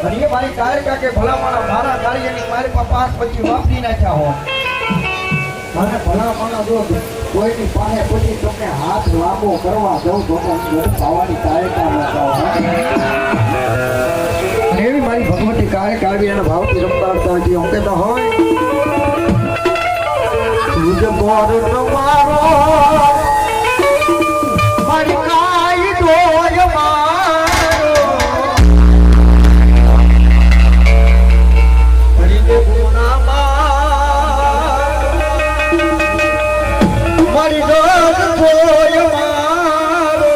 અને એ મારી કાયકા કે ભલા મારા કાર્યની મારી પાસે પછી વાપરી નાખ્યા હો અને ભલા માણા જો કોઈની પાસે પછી તમને હાથ લાંબો કરવા દઉં તો પાવાની કાયકા એવી મારી ભગવતી કાયકા આવી અને ભાવથી રમતા જે હું કહેતો હોય મારો મારી કાય દોય મારો હરિને ગુના મારી દોય મારો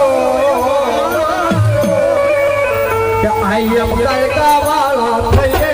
કે આઈ એમ કાયકા વાળા થઈએ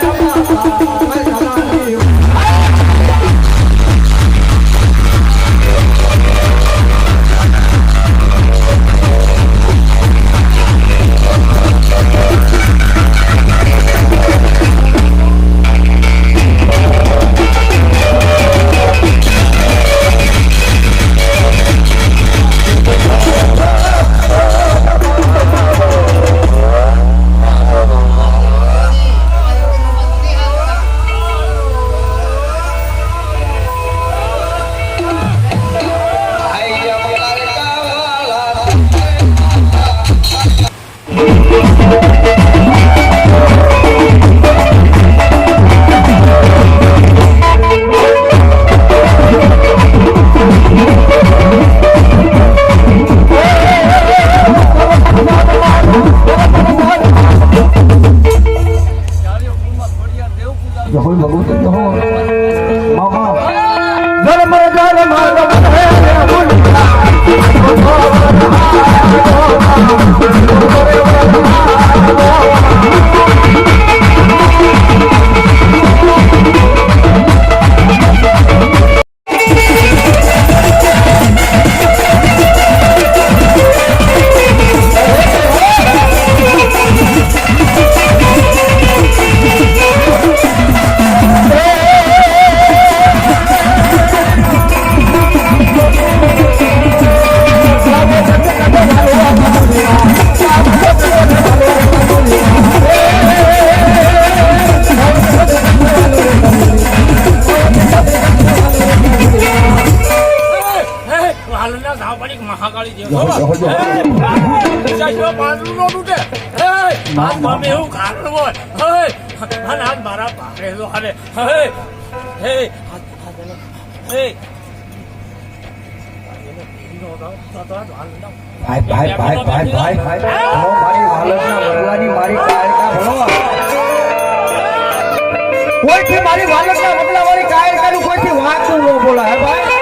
કોઈથી મારી વાલકના બદલા વાળી કાયકાનું કોઈથી વાંચું ન બોલાય ભાઈ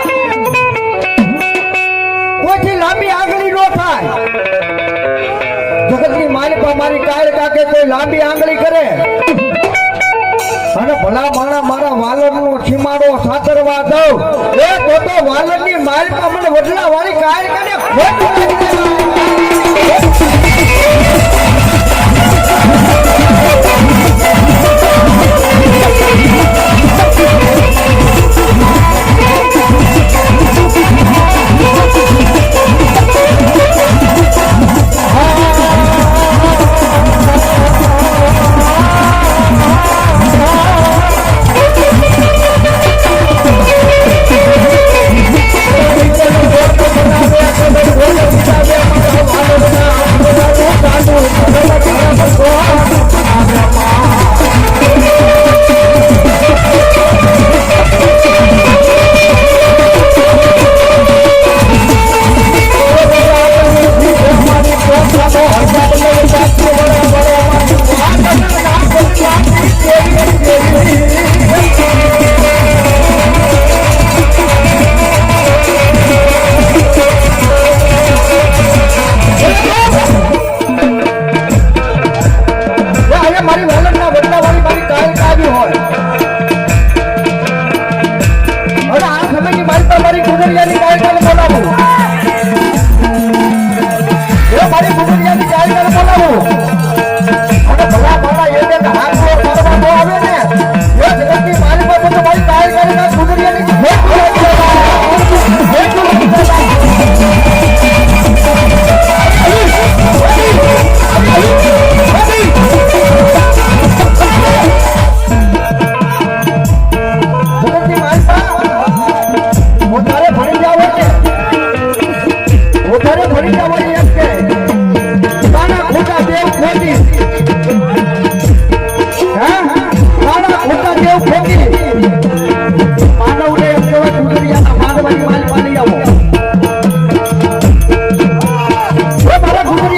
કોઈથી લાંબી આંગળી નો થાય જગતની માલિકા મારી કાયકા કે કોઈ લાંબી આંગળી કરે અને ભલા માણા મારા વાલરનો છીમાડો સાતરવા દઉં એ તો વાલરની માલિકા મને વડલા વાળી કાયકાને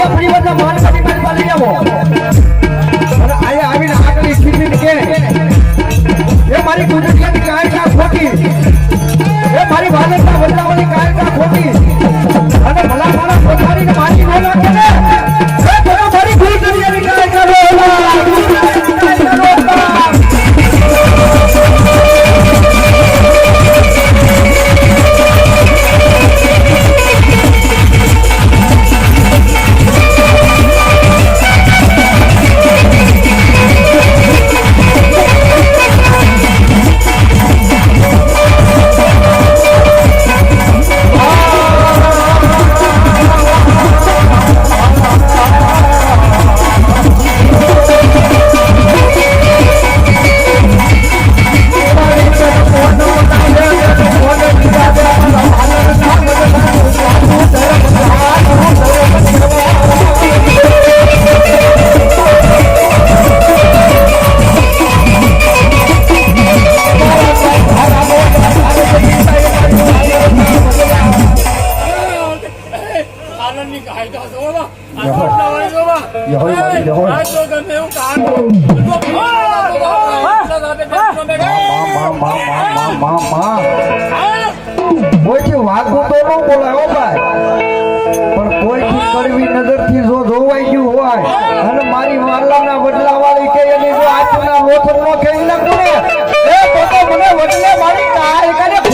અહીંયા પરિવારના માણસની મારી લઈ આવો અને અહીંયા આવીને આગળ સ્થિતિને કે એ મારી ગુજરાતની કાયકા ખોટી એ મારી ભારતના બદલાવાની કાયકા ખોટી અને ભલા મારા પોતાની મારી ન નાખે ને એ તો મારી ગુજરાતની કાયકા કોઈથી વાગું તો ન બોલાય ભાઈ પણ કોઈથી કડવી નજરથી જો જોવાઈ ગયું હોય અને મારી વારલાના વડલા વાળી કે એની જો આંખના લોથર નો ખેઈ નાખું ને એ તો મને વડલે મારી કાય કરે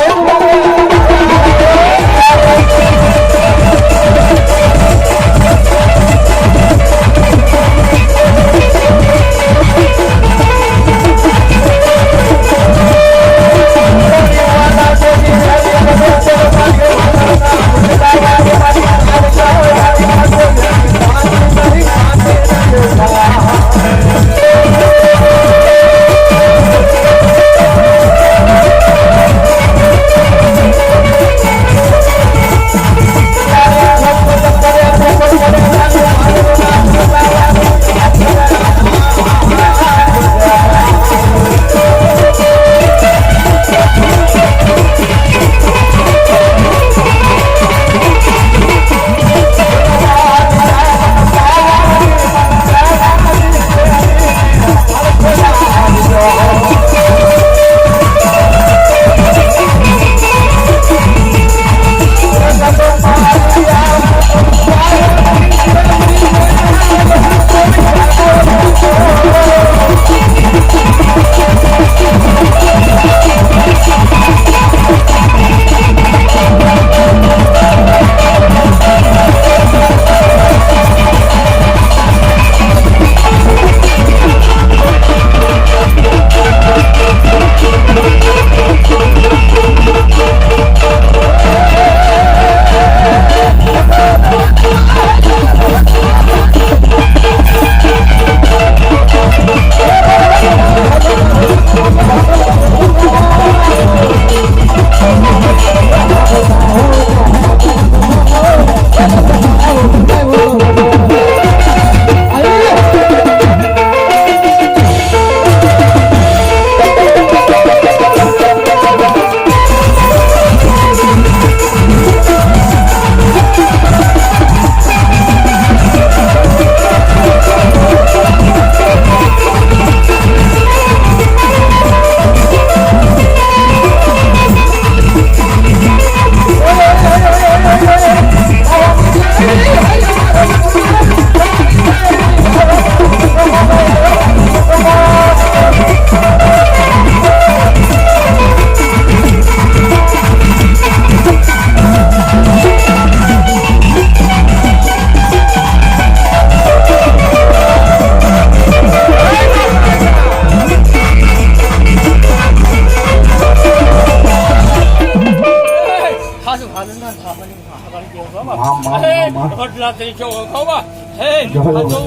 ખોટ લાગે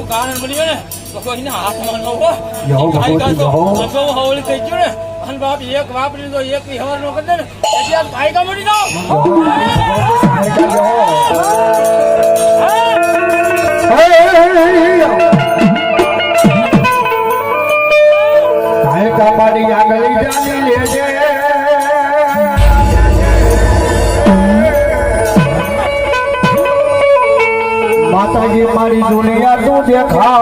કારણ બન્યો ને તો કોઈને હાથમાં ન હોય હવળી થઈ ગયું ને અને બાપ એક વાપરી દો એક હવાર નો કરી દે ને એટલે આ કાયદા મળી જાઓ કાયકા મારી આગળ જાણી લેજે માતાજી મારી દુનિયા તું દેખા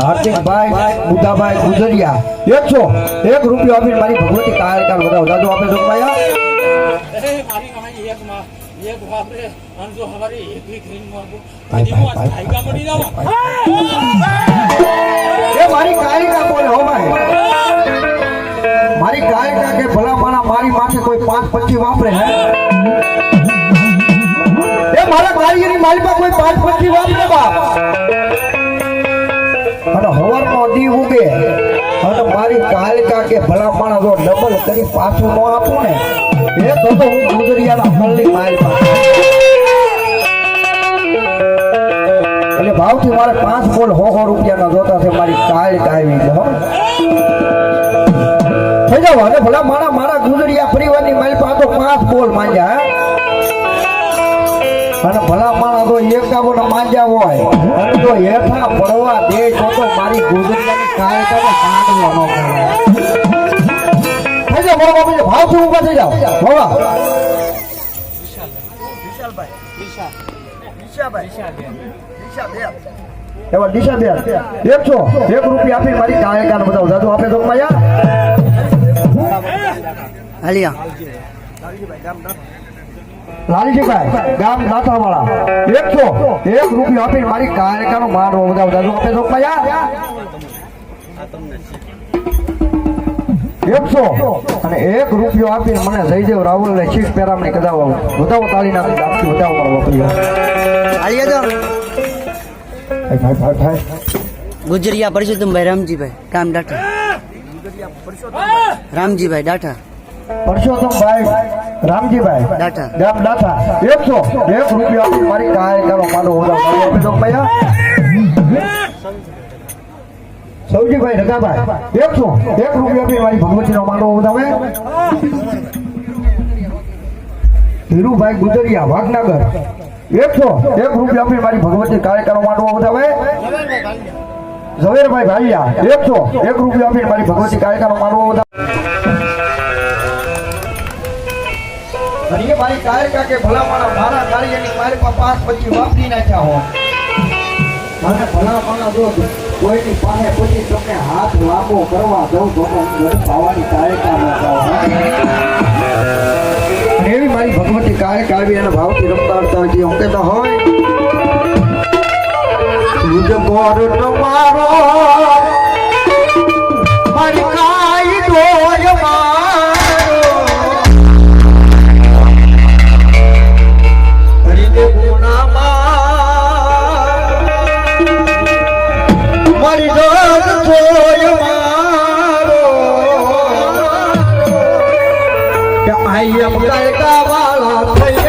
હાર્દિકભાઈ બુધાભાઈ ગુજરિયા 101 રૂપિયો આપીને મારી ભગવતી કાર્યકાળ વધાવો દાદુ આપણે જોગમાયા મારી કહાની એક વાપરે અને જો હવારે એક ગ્રીન મારબો દીમો આઈગા મડી જાવ એ મારી કાયકા બોલ હો ભાઈ મારી કાયકા કે ભલા માણા મારી માથે કોઈ 5-25 વાપરે હે એ મારા કારીગરી મારી પાસે કોઈ 5-25 વાપરે બાપ અને હવારનો દી ઉગે અને મારી કાયકા કે ભલા માણા જો ડબલ કરી પાછું ન આપું ને એ તો હું ગુજરિયાના મલ્લી મારી પાસે એટલે ભાવથી મારે 5 બોલ 100 રૂપિયાના જોતા છે મારી કાયકા આવી છે હો થઈ જાવ અને ભલા મારા ગુજરિયા પરિવારની મારી પાસે તો 5 બોલ માંગ્યા અને ભલા માણા તો 51 માંગ્યા હોય અને જો હેઠા પડવા દે તો મારી ગુજરિયાની કાયકાને કાઢવાનો કરે થઈ જાવ મારા બાપુ ભાવથી ઊભા થઈ જાવ હોવા એવા દિશા દે 101 રૂપિયા આપી મારી કાયકાને બતાવો દાદુ આપણે તો માયા હાલિયા લાલજીભાઈ ગામ દાતાવાળા 101 રૂપિયા આપીને મારી કાયકાનો મારો બતાવો દાદુ આપણે તો માયા 100 અને 1 રૂપિયો આપીને મને જયદેવ રાવલ ને શીખ પેરામણી કદાવો બતાવો તાળીના દાખલી બતાવો મારો વપરીઓ હાલિયા તો ભાઈ ગુજરિયા પરસોત્તમભાઈ રામજીભાઈ ગામ ડાઠા રામજીભાઈ ડાઠા પરસોત્તમભાઈ રામજીભાઈ ડાઠા ગામ દાતા 101 રૂપિયા આપી મારી કાયકાનો મારો બતાવો તો માયા સૌજીભાઈ રગાભાઈ 101 રૂપિયા આપી મારી ભગવતીનો માંડવો બતાવે ધીરુભાઈ ગુજરિયા વાઘનગર 101 રૂપિયા આપી મારી ભગવતી કાર્યક્રમ માંડવો બતાવે ઝવેરભાઈ ભાલિયા 101 રૂપિયા આપી મારી ભગવતી કાર્યક્રમ માંડવો બતાવે અને એ મારી કાર્યકા કે ભલા મારા કાર્યની મારી પાસે 5-25 વાપરી નાખ્યા હો અને ભલા માણા જો કોઈની પાસે પછી તમને હાથ લાંબો કરવા દઉં તો પાવાની કાર્યક્રમ એવી મારી ભગવતી કાર્યક આવી અને ભાવથી રમતા હતા જે હું કહેતા હોય તુજ ગોર તમારો મારી કાઈ દોય મારો હરિદે ગુણામાં મારી દોર દોય મારો કે આઈ એમ કાયકા વાળા થઈ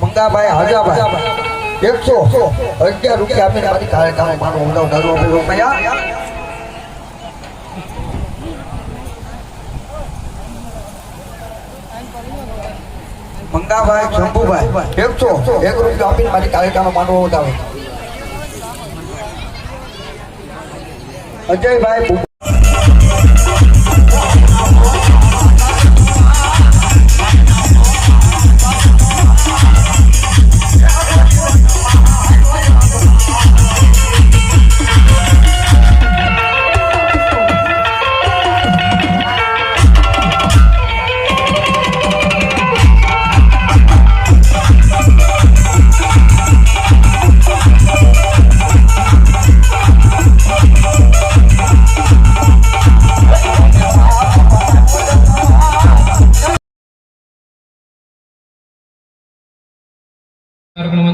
મંગાભાઈ હાજાભાઈ 111 રૂપિયા આપીને મારી કાર્યક્રમ માનો ઉડાવ દાદુ આપણે રૂપિયા મંગાભાઈ શંભુભાઈ 101 રૂપિયા આપીને મારી કાર્યક્રમ માનો ઉડાવે અજયભાઈ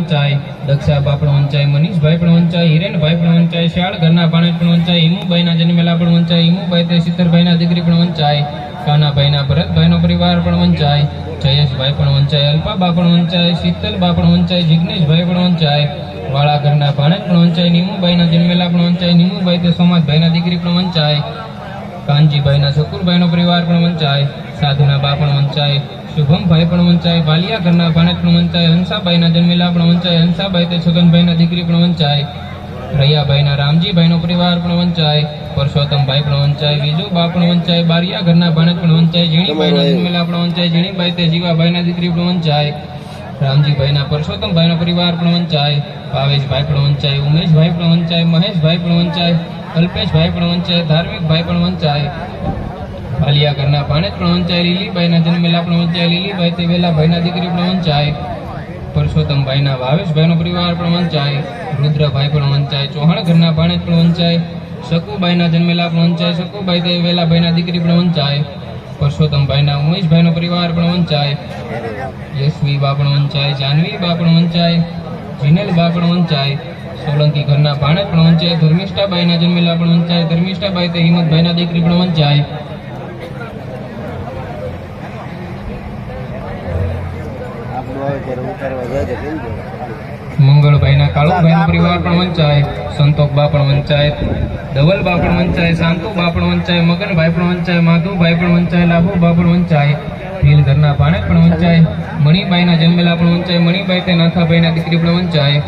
વંચાય, દક્ષા બા પણ વંચાય, મનીષભાઈ પણ વંચાય, હિરેનભાઈ પણ વંચાય, શાળ ઘરના ભાણેજ પણ વંચાય, હિમુભાઈના જન્મેલા પણ વંચાય, હિમુભાઈ તે શીતરભાઈના દીકરી પણ વંચાય, કાનાભાઈના ભરતભાઈનો પરિવાર પણ વંચાય, જયેશભાઈ પણ વંચાય, અલ્પાબા પણ વંચાય, શીતલબા પણ વંચાય, જિગ્નેશભાઈ પણ વંચાય, વાળા ઘરના ભાણેજ પણ વંચાય, નીમુભાઈના જન્મેલા પણ વંચાય, નીમુભાઈ તે સોમાજભાઈના દીકરી પણ વંચાય, કાનજીભાઈના શકુરભાઈનો પરિવાર પણ વંચાય, સાધુના બા પણ વંચાય, શુભમભાઈ પણ વંચાય, વાલિયા ઘરના ભાણેજ પણ વંચાય, હંસાબાઈના જન્મેલા પણ વંચાય, હંસાબાઈ તે છગનભાઈના દીકરી પણ વંચાય, રૈયાભાઈના રામજીભાઈનો પરિવાર પણ વંચાય, પરસોત્તમભાઈ પણ વંચાય, વિજુબા પણ વંચાય, બારિયા ઘરના ભાણેજ પણ વંચાય, ઝીણીભાઈના જન્મેલા પણ વંચાય, ઝીણીબાઈ તે જીવાભાઈના દીકરી પણ વંચાય, રામજીભાઈના પરસોત્તમભાઈનો પરિવાર પણ વંચાય, ભાવેશભાઈ પણ વંચાય, ઉમેશભાઈ પણ વંચાય, મહેશભાઈ પણ વંચાય, અલ્પેશભાઈ પણ વંચાય, ધાર્મિકભાઈ પણ વંચાય, વાલિયા ઘરના ભાણેજ પણ વંચાય, લીલીબાઈના જન્મેલા પણ વંચાય, લીલીબાઈ તે વેલાભાઈના દીકરી પણ વંચાય, પરસોત્તમભાઈના ભાવેશભાઈનો પરિવાર પણ વંચાય, રુદ્રભાઈ પણ વંચાય, ચૌહાણ ઘરના ભાણેજ પણ વંચાય, શકુબાઈના જન્મેલા પણ વંચાય, શકુબાઈ તે વેલાભાઈના દીકરી પણ વંચાય, પરસોત્તમભાઈના ઉમેશભાઈનો પરિવાર પણ વંચાય, યશવી બા પણ વંચાય, જાનવી બા પણ વંચાય, જીનેલ બા પણ વંચાય, સોલંકી ઘરના ભાણેજ પણ વંચાય, ધર્મિષ્ઠાબાઈના જન્મેલા પણ વંચાય, ધર્મિષ્ઠાબાઈ તે હિંમતભાઈના દીકરી પણ વંચાય, મંગળભાઈના કાળુભાઈનો પરિવાર પણ વંચાય, સંતોકબા પણ વંચાય, ધવલબા પણ વંચાય, શાંતુબા પણ વંચાય, મગનભાઈ પણ વંચાય, માધુભાઈ પણ વંચાય, લાભુબા પણ વંચાય, ભીલ ઘરના ભાણેજ પણ વંચાય, મણિબાઈના જન્મેલા પણ વંચાય, મણિબાઈ તે નાથાભાઈના દીકરી પણ વંચાય,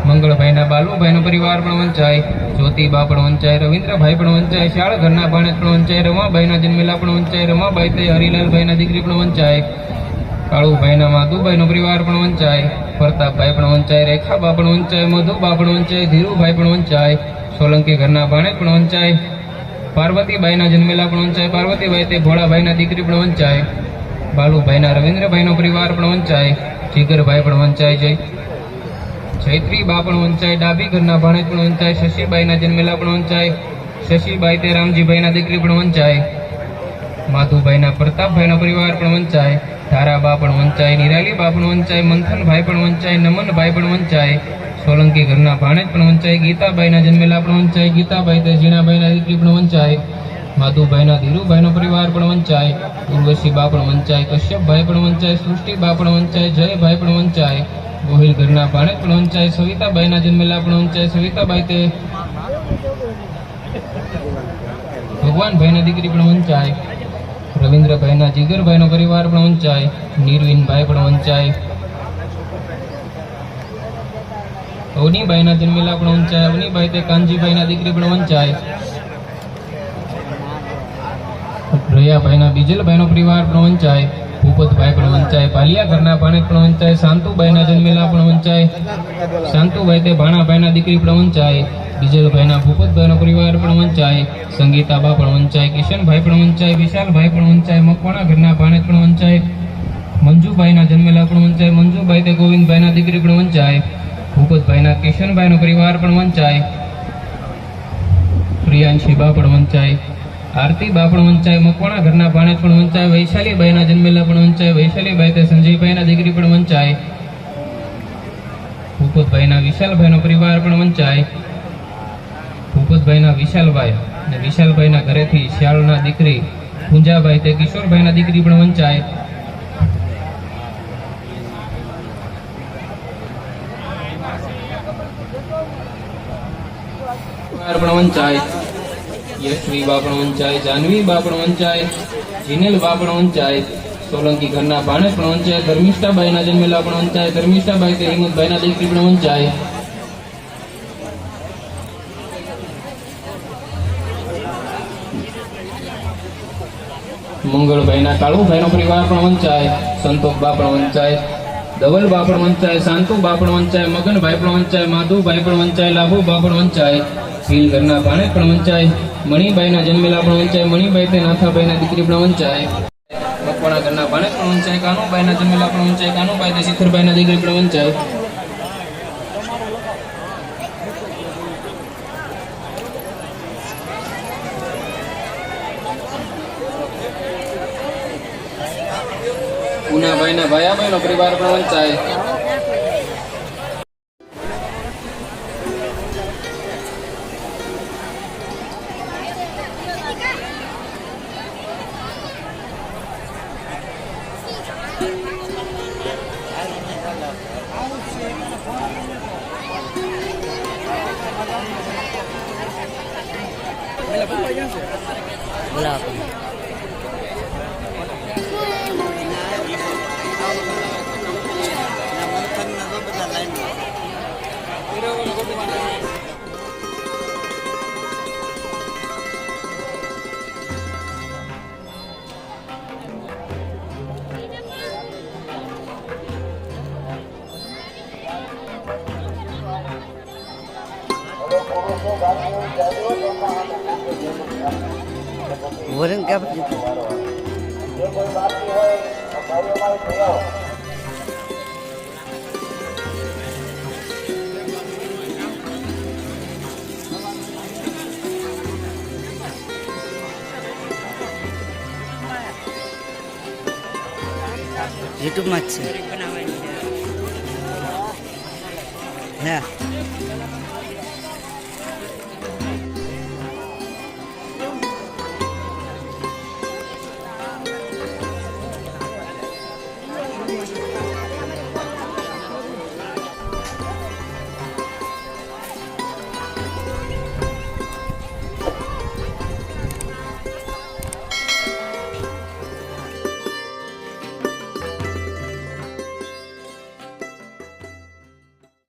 મંગળભાઈના બાલુભાઈનો પરિવાર પણ વંચાય, જ્યોતિબા પણ વંચાય, રવિન્દ્રભાઈ પણ વંચાય, શાળ ઘરના ભાણેજ પણ વંચાય, રમાબાઈના જન્મેલા પણ વંચાય, રમાબાઈ તે હરિલાલભાઈના દીકરી પણ વંચાય, કાળુભાઈના માધુભાઈનો પરિવાર પણ વંચાય, પ્રતાપભાઈ પણ વંચાય, રેખાબા પણ વંચાય, મધુબા પણ વંચાય, ધીરુભાઈ પણ વંચાય, સોલંકી ઘરના ભાણેજ પણ વંચાય, પાર્વતીબાઈના જન્મેલા પણ વંચાય, પાર્વતીબાઈ તે ભોળાભાઈના દીકરી પણ વંચાય, બાલુભાઈના રવિન્દ્રભાઈનો પરિવાર પણ વંચાય, જીગરભાઈ પણ વંચાય, ચૈત્રીબા પણ વંચાય, ડાભી ઘરના ભાણેજ પણ વંચાય, શશીબાઈના જન્મેલા પણ વંચાય, શશીબાઈ તે રામજીભાઈના દીકરી પણ વંચાય, માધુભાઈના પ્રતાપભાઈનો પરિવાર પણ વંચાય, ધારાબા પણ વંચાય, નિરાલીબા પણ વંચાય, મંથનભાઈ પણ વંચાય, નમનભાઈ પણ વંચાય, સોલંકી ઘરના ભાણેજ પણ વંચાય, ગીતાબાઈના જન્મેલા પણ વંચાય, ગીતાબાઈ તે ઝીણાબાઈના દીકરી પણ વંચાય, માધુભાઈના ધીરુભાઈનો પરિવાર પણ વંચાય, ઉર્વશીબા પણ વંચાય, કશ્યપભાઈ પણ વંચાય, સૃષ્ટિબા પણ વંચાય, જયભાઈ પણ વંચાય, ગોહિલ ઘરના ભાણેજ પણ વંચાય, સવિતાબાઈના જન્મેલા પણ વંચાય, સવિતાબાઈ તે ભગવાનભાઈના દીકરી પણ વંચાય, રવિન્દ્રભાઈના જીગરભાઈનો પરિવાર પણ વંચાય, નિરવિનભાઈ પણ વંચાય, અવનીબાઈના જન્મેલા પણ વંચાય, અવનીબાઈ તે કાનજીભાઈના દીકરી પણ વંચાય, રૈયાભાઈના બીજલભાઈનો પરિવાર પણ વંચાય, ભૂપતભાઈ પણ વંચાય, પાલિયા ઘરના ભાણેજ પણ વંચાય, શાંતુબાઈના જન્મેલા પણ વંચાય, શાંતુભાઈ તે ભાણાભાઈના દીકરી પણ વંચાય, બીજલભાઈના ભૂપતભાઈનો પરિવાર પણ વંચાય, સંગીતાબા પણ વંચાય, કિશનભાઈ પણ વંચાય, વિશાલભાઈ પણ વંચાય, મકવાણા ઘરના ભાણેજ પણ વંચાય, મંજુભાઈના જન્મેલા પણ વંચાય, મંજુભાઈ તે ગોવિંદભાઈના દીકરી પણ વંચાય, ભૂપતભાઈના કિશનભાઈનો પરિવાર પણ વંચાય, પ્રિયાંશીબા પણ વંચાય, આરતીબા પણ વંચાય, મકવાણા ઘરના ભાણેજ પણ વંચાય, વૈશાલીબાઈના જન્મેલા પણ વંચાય, વૈશાલીબાઈ તે સંજયભાઈના દીકરી પણ વંચાય, ભૂપતભાઈના વિશાલભાઈનો પરિવાર પણ વંચાય, ભૂપતભાઈના વિશાલભાઈ અને વિશાલભાઈના ઘરેથી શ્યાળના દીકરી પૂંજાભાઈ તે કિશોરભાઈના દીકરી પણ વંચાય, પણ વંચાય, યશવીબા પણ વંચાય, જાનવીબા પણ વંચાય, જીનેલબા પણ વંચાય, સોલંકી ઘરના ભાણેજ પણ વંચાય, ધર્મિષ્ઠાબાઈના જન્મેલા પણ વંચાય, ધર્મિષ્ઠાબાઈ તે હિંમતભાઈના દીકરી પણ વંચાય, મંગળભાઈના કાળુભાઈનો પરિવાર પણ વંચાય, સંતોકબા પણ વંચાય, ધવલબા પણ વંચાય, શાંતુબા પણ વંચાય, મગનભાઈ પણ વંચાય, માધુભાઈ પણ વંચાય, લાભુબા પણ વંચાય, ભીલ ઘરના ભાણેજ પણ વંચાય, મણિબાઈના જન્મેલા પણ વંચાય, મણિબાઈ તે નાથાભાઈના દીકરી પણ વંચાય, મકવાણા ઘરના ભાણેજ પણ વંચાય, કાનુભાઈના જન્મેલા પણ વંચાય, કાનુભાઈ તે શિખરભાઈના દીકરી પણ વંચાય, પૂનાભાઈના ભાયાભાઈનો પરિવાર પણ વંચાય, બોલા વરણ ક્યાં પછી જે કોઈ બાકી હોય તો ભાઈઓ મારે જોડાઓ. યુટ્યુબમાં જ છે હા